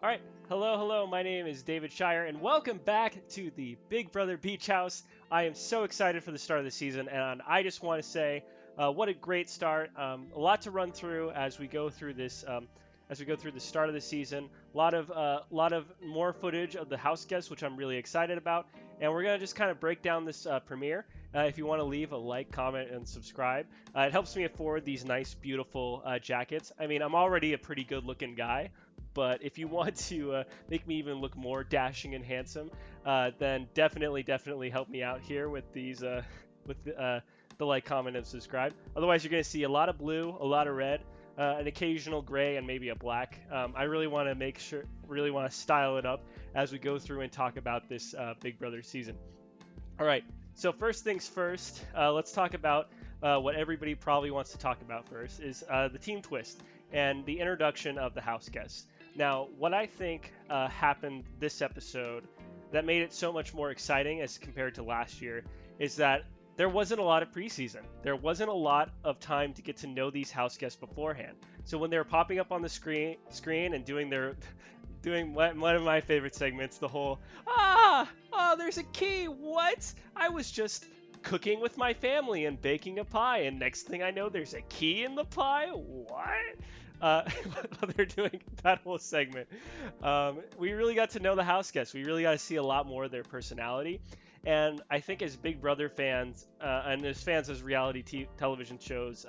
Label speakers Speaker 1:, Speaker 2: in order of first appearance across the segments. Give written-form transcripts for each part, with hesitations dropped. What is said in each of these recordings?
Speaker 1: All right. Hello, hello. My name is David Shire, and welcome back to the Big Brother Beach House. I am so excited for the start of the season, and I just want to say, what a great start. A lot to run through as we go through this. As we go through the start of the season, a lot of more footage of the house guests, which I'm really excited about, and we're gonna just kind of break down this premiere. If you want to leave a like, comment, and subscribe, it helps me afford these nice, beautiful jackets. I mean, I'm already a pretty good-looking guy, but if you want to make me even look more dashing and handsome, then definitely help me out here with these the like, comment, and subscribe. Otherwise, you're going to see a lot of blue, a lot of red, an occasional gray, and maybe a black. I really want to really want to style it up as we go through and talk about this Big Brother season. All right. So first things first, let's talk about what everybody probably wants to talk about first is the team twist and the introduction of the house guests. Now, what I think happened this episode that made it so much more exciting as compared to last year is that there wasn't a lot of preseason. There wasn't a lot of time to get to know these house guests beforehand. So when they were popping up on the screen and doing one of my favorite segments, the whole oh, there's a key. What? I was just cooking with my family and baking a pie, and next thing I know, there's a key in the pie. What? Uh, they're doing that whole segment. We really got to know the house guests. We really got to see a lot more of their personality. And I think as Big Brother fans, and as fans of television shows,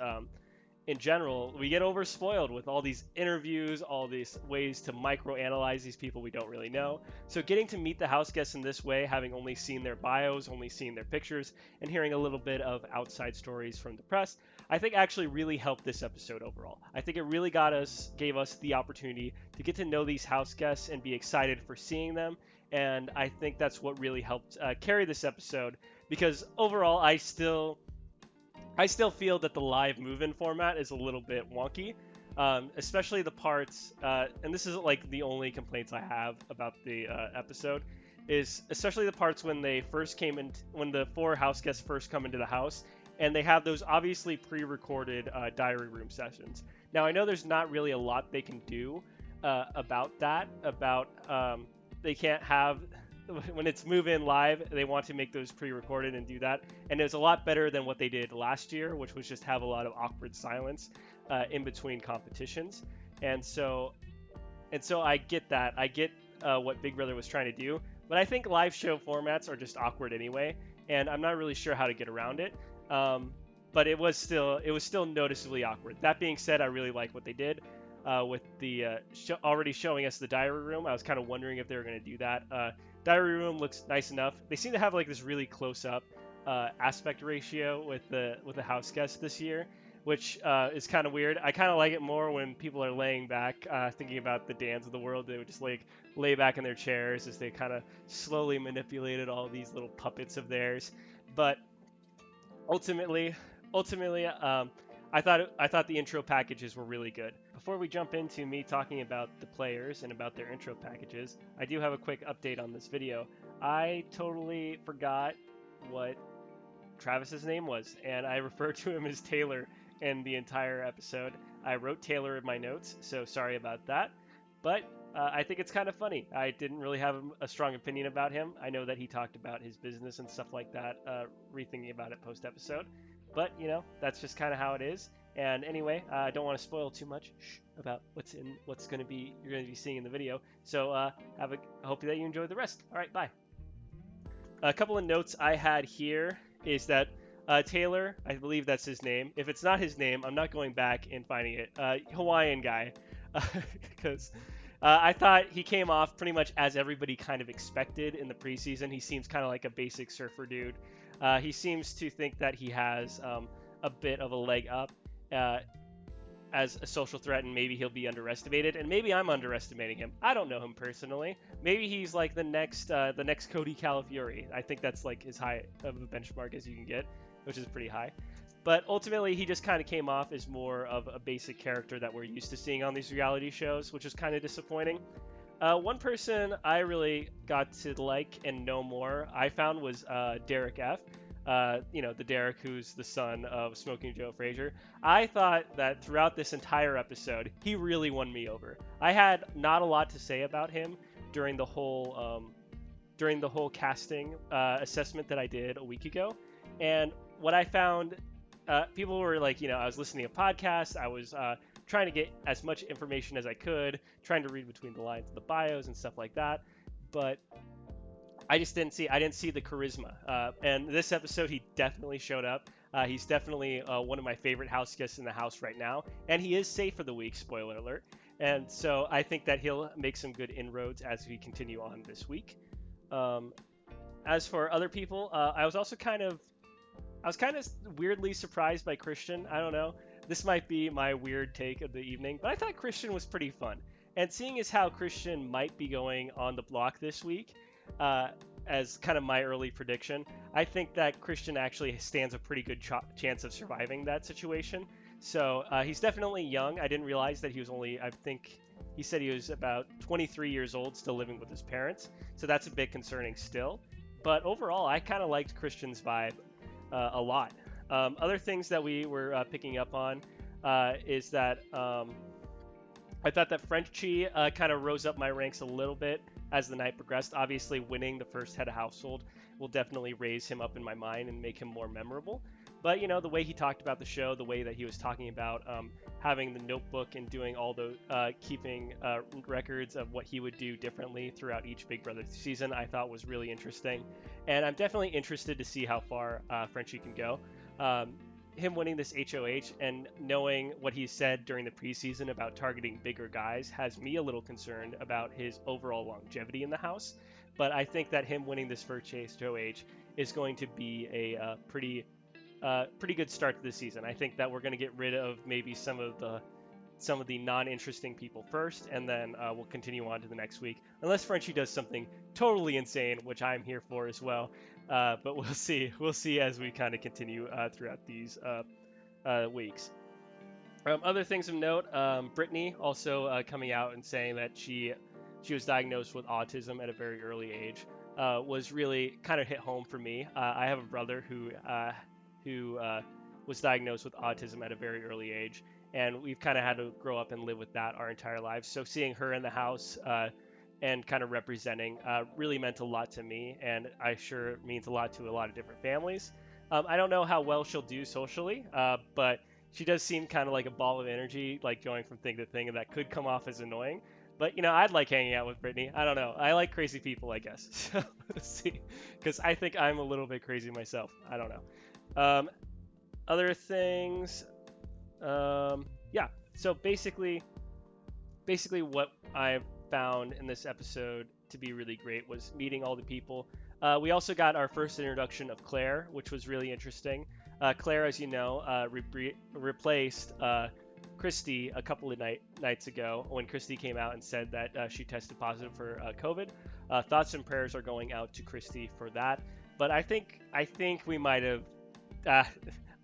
Speaker 1: in general, we get overspoiled with all these interviews, all these ways to micro-analyze these people we don't really know. So getting to meet the house guests in this way, having only seen their bios, only seen their pictures, and hearing a little bit of outside stories from the press, I think actually really helped this episode overall. I think it really gave us the opportunity to get to know these house guests and be excited for seeing them. And I think that's what really helped carry this episode because overall, I still feel that the live move-in format is a little bit wonky, especially the parts, and this isn't like the only complaints I have about the episode, is especially the parts when they first came in, when the four house guests first come into the house, and they have those obviously pre-recorded diary room sessions. Now I know there's not really a lot they can do about that, they can't have when it's move in live, they want to make those pre-recorded and do that. And it's a lot better than what they did last year, which was just have a lot of awkward silence in between competitions. And so I get that. I get what Big Brother was trying to do, but I think live show formats are just awkward anyway, and I'm not really sure how to get around it. But it was still noticeably awkward. That being said, I really like what they did. With the already showing us the diary room, I was kind of wondering if they were going to do that. Diary room looks nice enough. They seem to have like this really close-up aspect ratio with the house guests this year, which is kind of weird. I kind of like it more when people are laying back, thinking about the Dans of the world. They would just like lay back in their chairs as they kind of slowly manipulated all these little puppets of theirs. But ultimately, I thought the intro packages were really good. Before we jump into me talking about the players and about their intro packages, I do have a quick update on this video. I totally forgot what Travis's name was, and I referred to him as Taylor in the entire episode. I wrote Taylor in my notes, so sorry about that. But I think it's kind of funny. I didn't really have a strong opinion about him. I know that he talked about his business and stuff like that, rethinking about it post episode. But that's just kind of how it is. And anyway, I don't want to spoil too much about what's going to be you're going to be seeing in the video. So I hope that you enjoy the rest. All right, bye. A couple of notes I had here is that Taylor, I believe that's his name. If it's not his name, I'm not going back and finding it. Hawaiian guy, because I thought he came off pretty much as everybody kind of expected in the preseason. He seems kind of like a basic surfer dude. He seems to think that he has a bit of a leg up as a social threat, and maybe he'll be underestimated. And maybe I'm underestimating him. I don't know him personally. Maybe he's like the next Cody Calafiore. I think that's like as high of a benchmark as you can get, which is pretty high. But ultimately, he just kind of came off as more of a basic character that we're used to seeing on these reality shows, which is kind of disappointing. One person I really got to like and know more I found was Derrick F. the Derrick who's the son of Smoking Joe Frazier. I thought that throughout this entire episode, he really won me over. I had not a lot to say about him during the whole casting assessment that I did a week ago, and what I found, people were like, I was listening to podcasts, I was trying to get as much information as I could, trying to read between the lines of the bios and stuff like that, but I didn't see the charisma. And this episode, he definitely showed up. He's definitely one of my favorite house guests in the house right now, and he is safe for the week. Spoiler alert. And so I think that he'll make some good inroads as we continue on this week. Um, as for other people, I was kind of weirdly surprised by Christian. I don't know. This might be my weird take of the evening, but I thought Christian was pretty fun. And seeing as how Christian might be going on the block this week, uh, as kind of my early prediction, I think that Christian actually stands a pretty good chance of surviving that situation. So he's definitely young. I didn't realize that he was only, I think he said he was about 23 years old, still living with his parents. So that's a bit concerning still. But overall, I kind of liked Christian's vibe a lot. Other things that we were picking up on is that I thought that Frenchie kind of rose up my ranks a little bit as the night progressed. Obviously, winning the first head of household will definitely raise him up in my mind and make him more memorable. But the way he talked about the show, the way that he was talking about having the notebook and doing all the keeping records of what he would do differently throughout each Big Brother season, I thought was really interesting. And I'm definitely interested to see how far Frenchie can go. Him winning this HOH and knowing what he said during the preseason about targeting bigger guys has me a little concerned about his overall longevity in the house. But I think that him winning this first HOH is going to be a pretty good start to the season. I think that we're going to get rid of maybe some of the non-interesting people first, and then we'll continue on to the next week, unless Frenchie does something totally insane, which I'm here for as well. But we'll see. We'll see as we kind of continue throughout these weeks. Other things of note: Brittany also coming out and saying that she was diagnosed with autism at a very early age was really kind of hit home for me. I have a brother who was diagnosed with autism at a very early age, and we've kind of had to grow up and live with that our entire lives. So seeing her in the house and kind of representing really meant a lot to me, and I sure means a lot to a lot of different families. I don't know how well she'll do socially, but she does seem kind of like a ball of energy, like going from thing to thing, and that could come off as annoying. But I'd like hanging out with Brittany. I don't know. I like crazy people, I guess. So let's see, because I think I'm a little bit crazy myself. I don't know. Other things, yeah. So basically, what I found in this episode to be really great was meeting all the people. We also got our first introduction of Claire, which was really interesting. Claire, as you know, replaced Christy a couple of nights ago when Christy came out and said that she tested positive for COVID. Thoughts and prayers are going out to Christy for that. But I think we might have.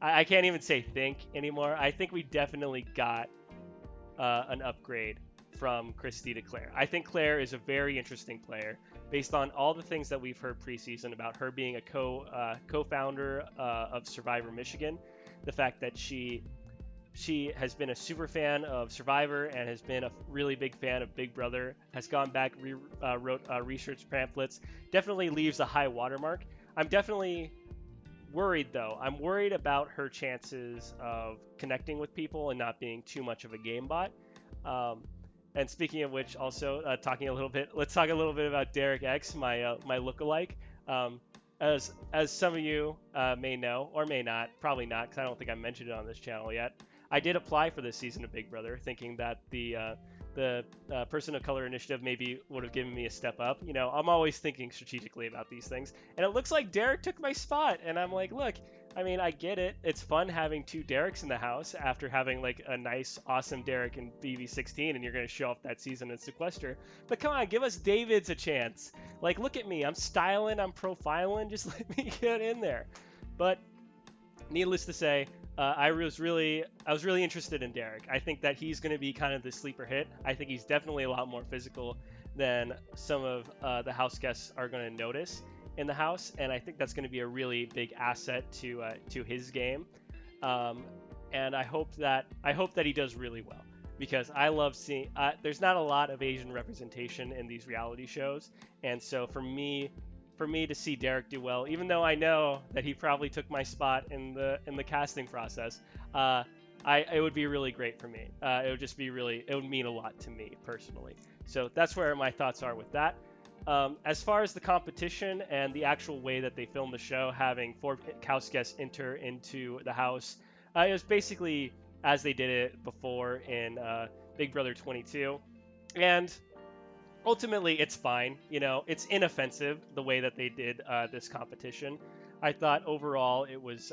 Speaker 1: I can't even say think anymore. I think we definitely got an upgrade from Christy to Claire. I think Claire is a very interesting player based on all the things that we've heard preseason about her being a co-founder of Survivor Michigan. The fact that she has been a super fan of Survivor and has been a really big fan of Big Brother, has gone back, wrote research pamphlets, definitely leaves a high watermark. I'm definitely worried though. I'm worried about her chances of connecting with people and not being too much of a game bot. And speaking of which, also let's talk a little bit about Derrick X, my lookalike. As some of you may know or may not, probably not, because I don't think I mentioned it on this channel yet. I did apply for this season of Big Brother, thinking that the Person of Color Initiative maybe would have given me a step up. I'm always thinking strategically about these things. And it looks like Derrick took my spot. And I'm like, look, I mean, I get it. It's fun having two Derricks in the house after having like a nice, awesome Derrick in BB16, and you're going to show off that season in Sequester. But come on, give us David's a chance. Like, look at me. I'm styling. I'm profiling. Just let me get in there. But needless to say, I was really interested in Derrick. I think that he's going to be kind of the sleeper hit. I think he's definitely a lot more physical than some of the house guests are going to notice. in the house, and I think that's going to be a really big asset to his game. Um, and I hope that he does really well because I love seeing. There's not a lot of Asian representation in these reality shows, and so for me to see Derrick do well, even though I know that he probably took my spot in the casting process, uh, it would be really great for me. It would just be really, it would mean a lot to me personally. So that's where my thoughts are with that. As far as the competition and the actual way that they filmed the show, having four house guests enter into the house, it was basically as they did it before in Big Brother 22. And ultimately, it's fine. It's inoffensive the way that they did this competition. I thought overall it was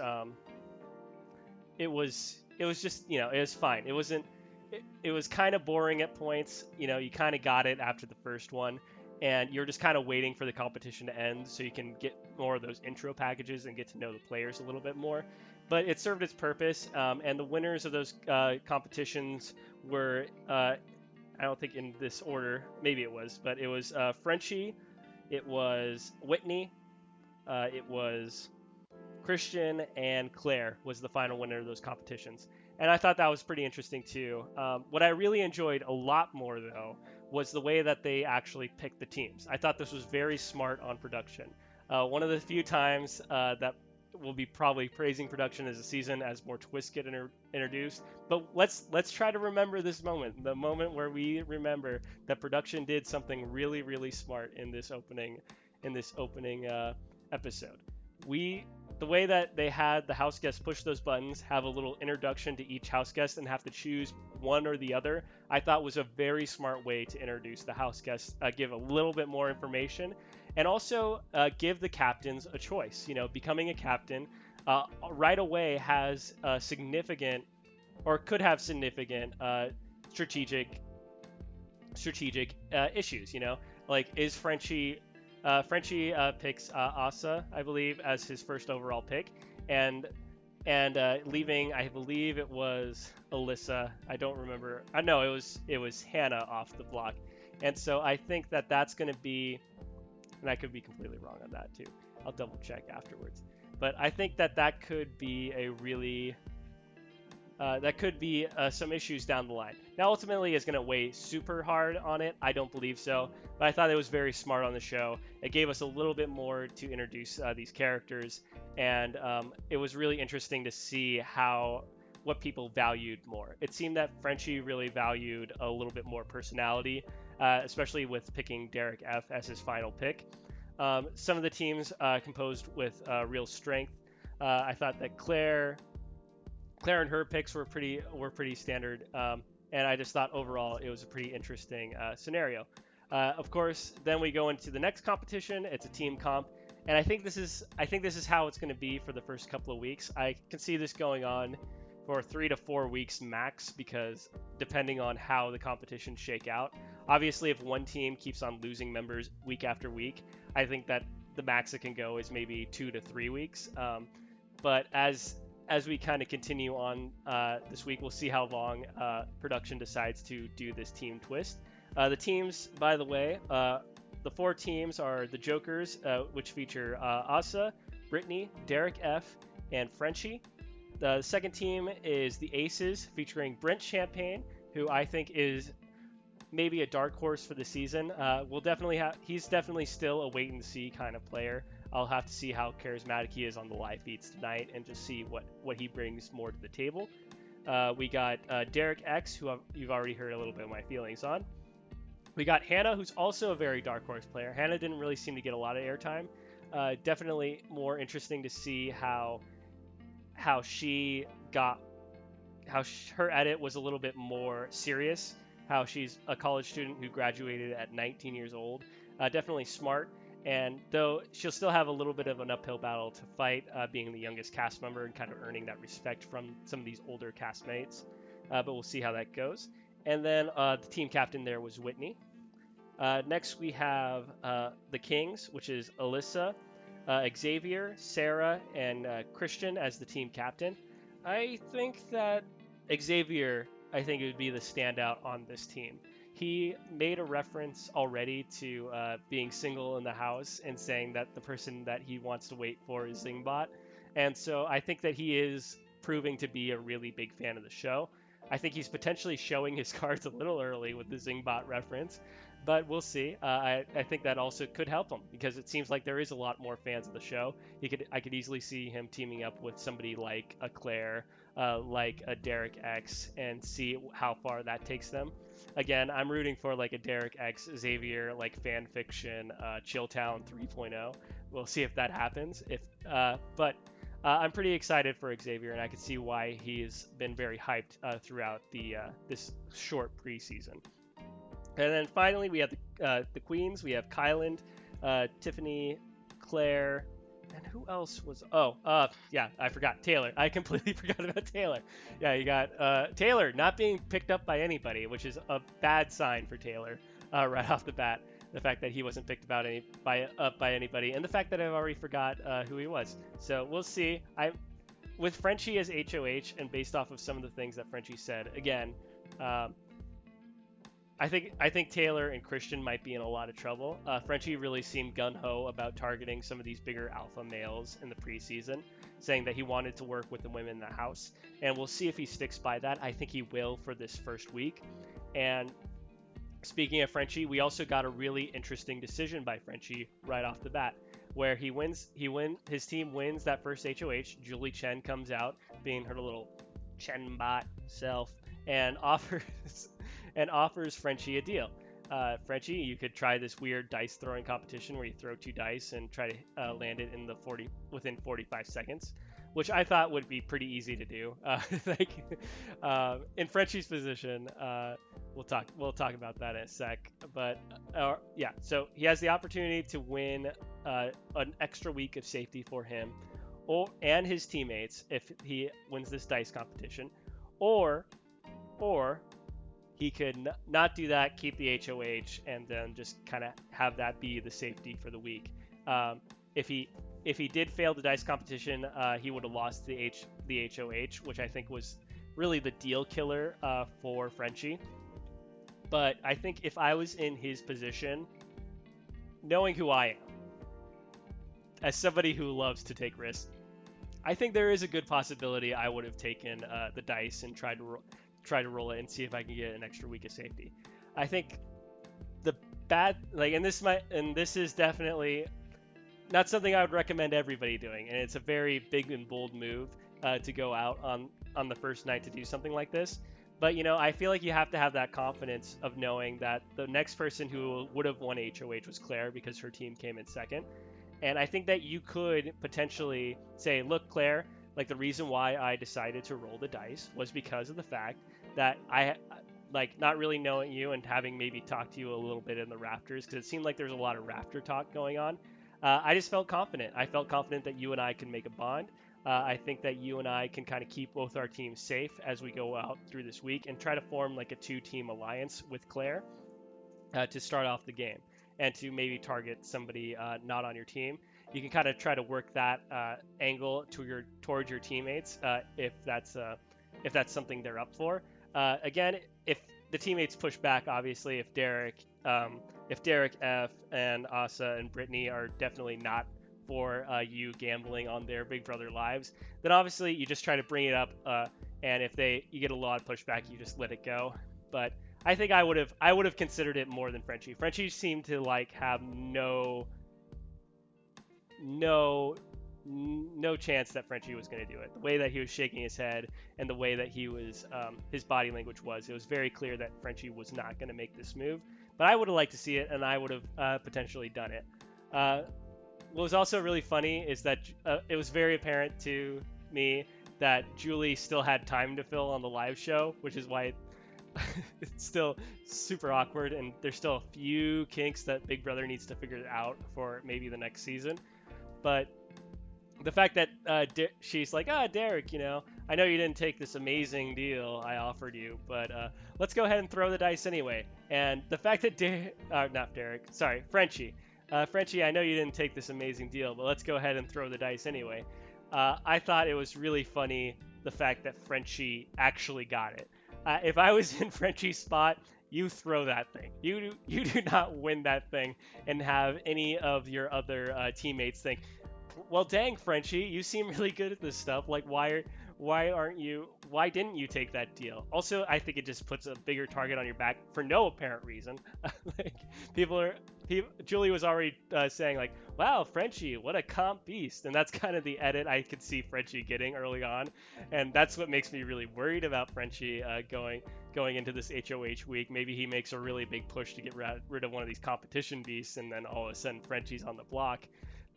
Speaker 1: just it was fine. It was kind of boring at points. You kind of got it after the first one, and you're just kind of waiting for the competition to end so you can get more of those intro packages and get to know the players a little bit more. But it served its purpose, and the winners of those competitions were I don't think in this order, maybe it was, but it was Frenchie, it was Whitney, it was Christian, and Claire was the final winner of those competitions. And I thought that was pretty interesting too. What I really enjoyed a lot more though was the way that they actually picked the teams. I thought this was very smart on production. One of the few times that we'll be probably praising production as a season as more twists get introduced. But let's try to remember this moment, the moment where we remember that production did something really really smart in this opening episode. We the way that they had the house guests push those buttons, have a little introduction to each house guest, and have to choose one or the other, I thought was a very smart way to introduce the house guests, give a little bit more information, and also give the captains a choice. Becoming a captain right away has significant, or could have significant strategic issues. Like is Frenchie picks Asa, I believe, as his first overall pick, and leaving, I believe it was Alyssa. I don't remember. I know it was Hannah off the block, and so I think that that's going to be, and I could be completely wrong on that too. I'll double check afterwards, but I think that that could be a really some issues down the line. Now, ultimately, it's going to weigh super hard on it. I don't believe so, but I thought it was very smart on the show. It gave us a little bit more to introduce these characters, and it was really interesting to see what people valued more. It seemed that Frenchie really valued a little bit more personality, especially with picking Derrick F as his final pick. Some of the teams composed with real strength. I thought that Claire and her picks were pretty standard, and I just thought overall it was a pretty interesting scenario. Of course, then we go into the next competition. It's a team comp, and I think this is how it's going to be for the first couple of weeks. I can see this going on for 3 to 4 weeks max, because depending on how the competitions shake out. Obviously, if one team keeps on losing members week after week, I think that the max it can go is maybe 2 to 3 weeks. But as we kind of continue on this week, we'll see how long production decides to do this team twist. The teams, by the way, the four teams are the Jokers, which feature Asa, Brittany, Derrick F, and Frenchie. The second team is the Aces, featuring Brent Champagne, who I think is maybe a dark horse for the season. He's definitely still a wait and see kind of player. I'll have to see how charismatic he is on the live feeds tonight and just see what he brings more to the table. We got Derrick X, who you've already heard a little bit of my feelings on. We got Hannah, who's also a very dark horse player. Hannah didn't really seem to get a lot of airtime. Definitely more interesting to see how she got her edit was a little bit more serious. How she's a college student who graduated at 19 years old. Definitely smart. And though she'll still have a little bit of an uphill battle to fight, being the youngest cast member and kind of earning that respect from some of these older castmates. But we'll see how that goes. And then the team captain there was Whitney. Next we have the Kings, which is Alyssa, Xavier, Sarah, and Christian as the team captain. I think that Xavier, I think it would be the standout on this team. he made a reference already to being single in the house and saying that the person that he wants to wait for is Zingbot. And so I think that he is proving to be a really big fan of the show. I think he's potentially showing his cards a little early with the Zingbot reference, but we'll see. I think that also could help him because it seems like there is a lot more fans of the show. I could easily see him teaming up with somebody like a Claire, like a Derrick X, and see how far that takes them. Again, I'm rooting for like a Derrick X Xavier like fan fiction, Chilltown 3.0. We'll see if that happens. But I'm pretty excited for Xavier, and I can see why he's been very hyped throughout this short preseason. And then finally, we have the Queens. We have Kyland, Tiffany, Claire, and who else was? Oh, yeah, I forgot Taylor. I completely forgot about Taylor. Yeah, you got Taylor not being picked up by anybody, which is a bad sign for Taylor right off the bat. The fact that he wasn't picked up by anybody, and the fact that I've already forgot who he was. So we'll see. With Frenchie as HOH, and based off of some of the things that Frenchie said, again, um, I think Taylor and Christian might be in a lot of trouble. Frenchie really seemed gun ho about targeting some of these bigger alpha males in the preseason, saying that he wanted to work with the women in the house, and we'll see if he sticks by that. I think he will for this first week. And speaking of Frenchie, we also got a really interesting decision by Frenchie right off the bat, where his team wins that first HOH. Julie Chen comes out, being her little Chenbot self, and offers Frenchie a deal. Frenchie, you could try this weird dice throwing competition where you throw two dice and try to land it in the 40 within 45 seconds, which I thought would be pretty easy to do. Like in Frenchie's position, we'll talk about that in a sec. But yeah, so he has the opportunity to win an extra week of safety for him, and his teammates if he wins this dice competition, or or he could not do that, keep the HOH, and then just kind of have that be the safety for the week. Um, if he did fail the dice competition, he would have lost the HOH, which I think was really the deal killer for Frenchie. But I think if I was in his position, knowing who I am, as somebody who loves to take risks, I think there is a good possibility I would have taken the dice and try to roll it and see if I can get an extra week of safety. I think the this is definitely not something I would recommend everybody doing, and it's a very big and bold move to go out on the first night to do something like this. But I feel like you have to have that confidence of knowing that the next person who would have won HOH was Claire because her team came in second. And I think that you could potentially say, look, Claire, like the reason why I decided to roll the dice was because of the fact that I, like, not really knowing you and having maybe talked to you a little bit in the rafters, because it seemed like there's a lot of rafter talk going on. I just felt confident. I felt confident that you and I can make a bond. I think that you and I can kind of keep both our teams safe as we go out through this week and try to form like a two-team alliance with Claire to start off the game and to maybe target somebody not on your team. You can kind of try to work that angle towards your teammates if that's something they're up for. Again, if the teammates push back, obviously, if Derrick F and Asa and Brittany are definitely not for you gambling on their Big Brother lives, then obviously you just try to bring it up. And if you get a lot of pushback, you just let it go. But I think I would have considered it more than Frenchie. Frenchie seemed to like have no chance that Frenchie was going to do it. The way that he was shaking his head and the way that his body language it was very clear that Frenchie was not going to make this move. But I would have liked to see it, and I would have potentially done it. What was also really funny is that it was very apparent to me that Julie still had time to fill on the live show, which is why it's still super awkward, and there's still a few kinks that Big Brother needs to figure out for maybe the next season. But the fact that she's like, Derrick, I know you didn't take this amazing deal I offered you, but let's go ahead and throw the dice anyway. And the fact that not Derrick, sorry, Frenchie. Frenchie, I know you didn't take this amazing deal, but let's go ahead and throw the dice anyway. I thought it was really funny the fact that Frenchie actually got it. If I was in Frenchie's spot you throw that thing. You do not win that thing and have any of your other teammates think, well, dang, Frenchie, you seem really good at this stuff. Like, why didn't you take that deal? Also, I think it just puts a bigger target on your back for no apparent reason. Like, people are, Julie was already saying like, wow, Frenchie, what a comp beast, and that's kind of the edit I could see Frenchie getting early on, and that's what makes me really worried about Frenchie going into this HOH week. Maybe he makes a really big push to get rid of one of these competition beasts, and then all of a sudden Frenchie's on the block.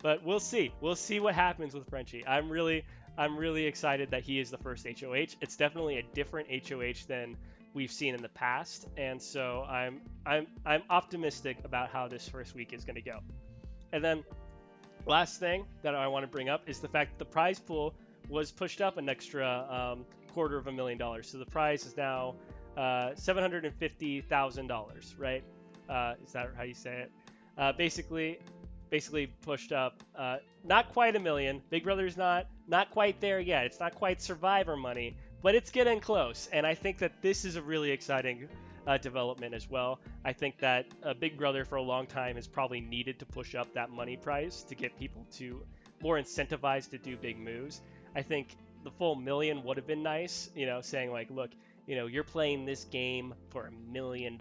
Speaker 1: But we'll see. We'll see what happens with Frenchie. I'm really excited that he is the first HOH. It's definitely a different HOH than we've seen in the past, and so I'm optimistic about how this first week is going to go. And then last thing that I want to bring up is the fact that the prize pool was pushed up an extra $250,000. So the prize is now $750,000, right? Is that how you say it? Basically pushed up, not quite a million. Big Brother's not quite there yet. It's not quite Survivor money, but it's getting close. And I think that this is a really exciting development as well. I think that Big Brother for a long time has probably needed to push up that money price to get people to more incentivized to do big moves. I think the full million would have been nice, saying like, look, you're playing this game for $1 million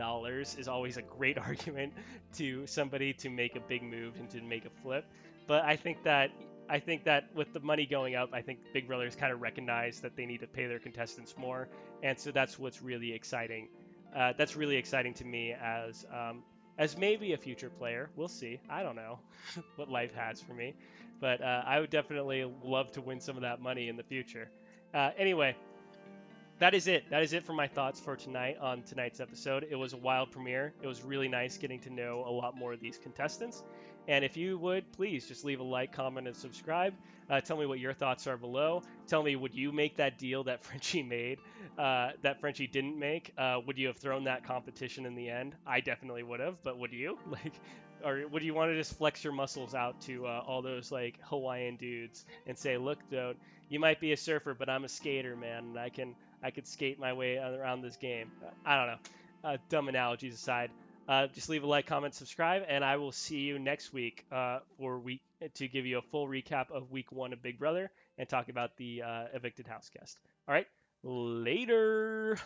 Speaker 1: is always a great argument to somebody to make a big move and to make a flip. But I think that with the money going up, I think Big Brother's kind of recognized that they need to pay their contestants more, and so that's what's really exciting. That's really exciting to me as maybe a future player. We'll see. I don't know what life has for me, but I would definitely love to win some of that money in the future. Anyway, that is it. That is it for my thoughts for tonight on tonight's episode. It was a wild premiere. It was really nice getting to know a lot more of these contestants. And if you would, please just leave a like, comment, and subscribe. Tell me what your thoughts are below. Tell me, would you make that deal that Frenchie made, that Frenchie didn't make? Would you have thrown that competition in the end? I definitely would have, but would you? Like, or would you want to just flex your muscles out to all those like Hawaiian dudes and say, look, dude, you might be a surfer, but I'm a skater, man, and I could skate my way around this game. I don't know. Dumb analogies aside, just leave a like, comment, subscribe, and I will see you next week for week to give you a full recap of week 1 of Big Brother and talk about the evicted house guest. All right, later.